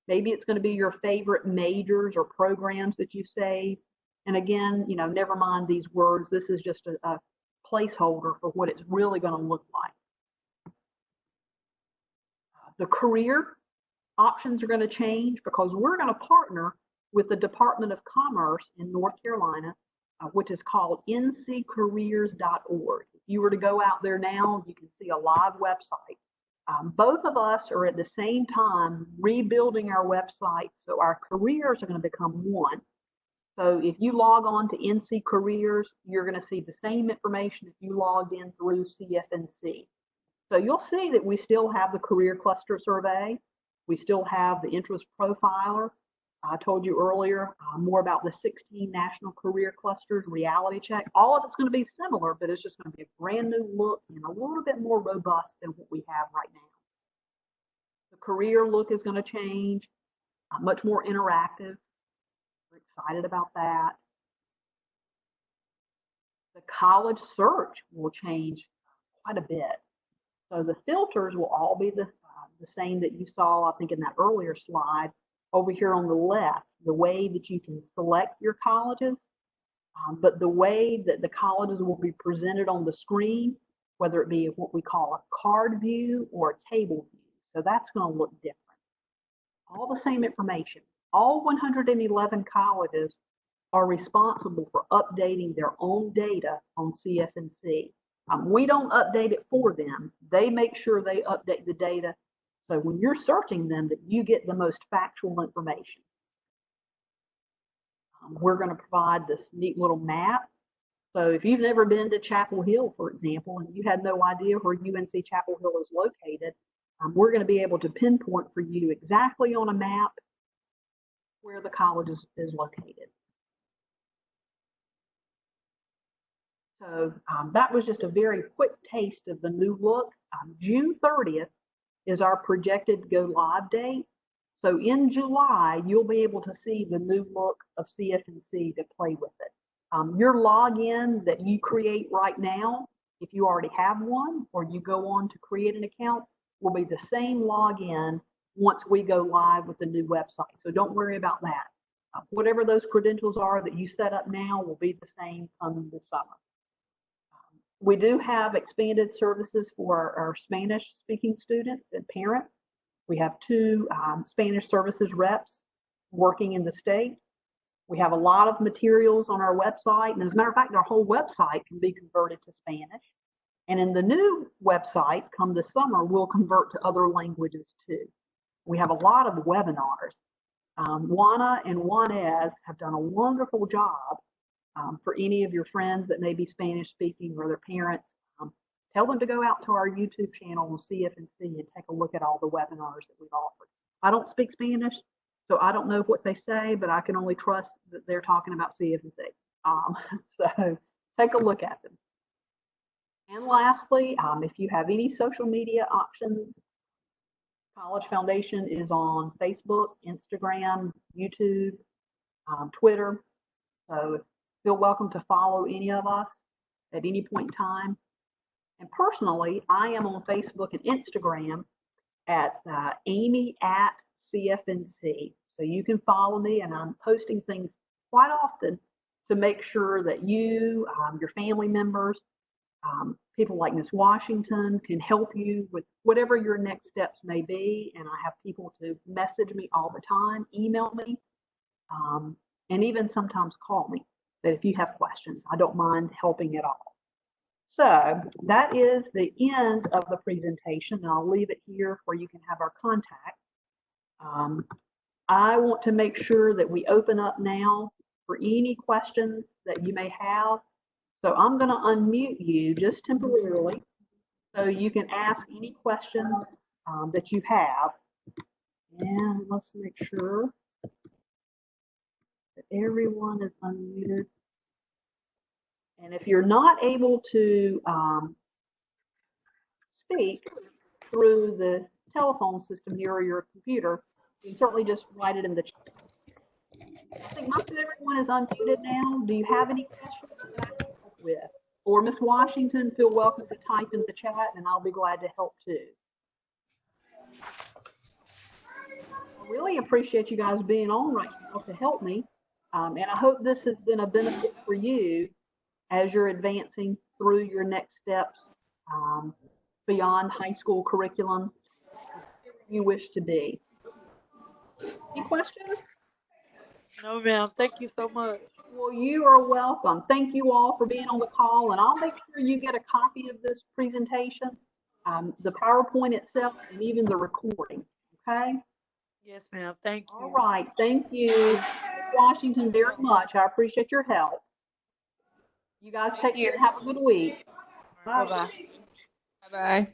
Maybe it's going to be your favorite majors or programs that you save. And again, you know, never mind these words. This is just a placeholder for what it's really going to look like. The career options are going to change because we're going to partner with the Department of Commerce in North Carolina, which is called nccareers.org. If you were to go out there now, you can see a live website. Both of us are at the same time rebuilding our website, so our careers are going to become one. So if you log on to NC Careers, you're going to see the same information if you logged in through CFNC. So you'll see that we still have the career cluster survey. We still have the interest profiler. I told you earlier more about the 16 national career clusters reality check. All of it's going to be similar, but it's just going to be a brand new look and a little bit more robust than what we have right now. The career look is going to change, much more interactive. We're excited about that. The college search will change quite a bit. So the filters will all be the same that you saw, I think, in that earlier slide. Over here on the left, the way that you can select your colleges, but the way that the colleges will be presented on the screen, whether it be what we call a card view or a table view. So that's going to look different. All the same information. All 111 colleges are responsible for updating their own data on CFNC. We don't update it for them. They make sure they update the data. So when you're searching them, that you get the most factual information. We're going to provide this neat little map. So if you've never been to Chapel Hill, for example, and you had no idea where UNC Chapel Hill is located, we're going to be able to pinpoint for you exactly on a map where the college is located. So that was just a very quick taste of the new look. June 30th is our projected go live date. So in July, you'll be able to see the new look of CFNC to play with it. Your login that you create right now, if you already have one, or you go on to create an account, will be the same login once we go live with the new website. So don't worry about that. Whatever those credentials are that you set up now will be the same come this summer. We do have expanded services for our Spanish speaking students and parents. We have 2 Spanish services reps working in the state. We have a lot of materials on our website. And as a matter of fact, our whole website can be converted to Spanish. And in the new website, come this summer, we'll convert to other languages too. We have a lot of webinars. Juana and Juanez have done a wonderful job. For any of your friends that may be Spanish speaking or their parents, tell them to go out to our YouTube channel on CFNC and take a look at all the webinars that we've offered. I don't speak Spanish, so I don't know what they say, but I can only trust that they're talking about CFNC. So take a look at them. And lastly, if you have any social media options, College Foundation is on Facebook, Instagram, YouTube, Twitter. So feel welcome to follow any of us at any point in time. And personally, I am on Facebook and Instagram at Amy at CFNC. So you can follow me, and I'm posting things quite often to make sure that you, your family members, people like Ms. Washington can help you with whatever your next steps may be. And I have people to message me all the time, email me, and even sometimes call me. That if you have questions, I don't mind helping at all. So that is the end of the presentation, and I'll leave it here where you can have our contact. I want to make sure that we open up now for any questions that you may have. So I'm going to unmute you just temporarily so you can ask any questions that you have. And let's make sure that everyone is unmuted. And if you're not able to speak through the telephone system here or your computer, you can certainly just write it in the chat. I think most of everyone is unmuted now. Do you have any questions that I can help with? Or Ms. Washington, feel welcome to type in the chat and I'll be glad to help too. I really appreciate you guys being on right now to help me. And I hope this has been a benefit for you as you're advancing through your next steps beyond high school curriculum, you wish to be. Any questions? No, ma'am. Thank you so much. Well, you are welcome. Thank you all for being on the call, and I'll make sure you get a copy of this presentation, the PowerPoint itself, and even the recording, okay? Yes, ma'am. Thank you. All right. Thank you, Ms. Washington, very much. I appreciate your help. You guys take care and have a good week. Bye-bye. Bye-bye.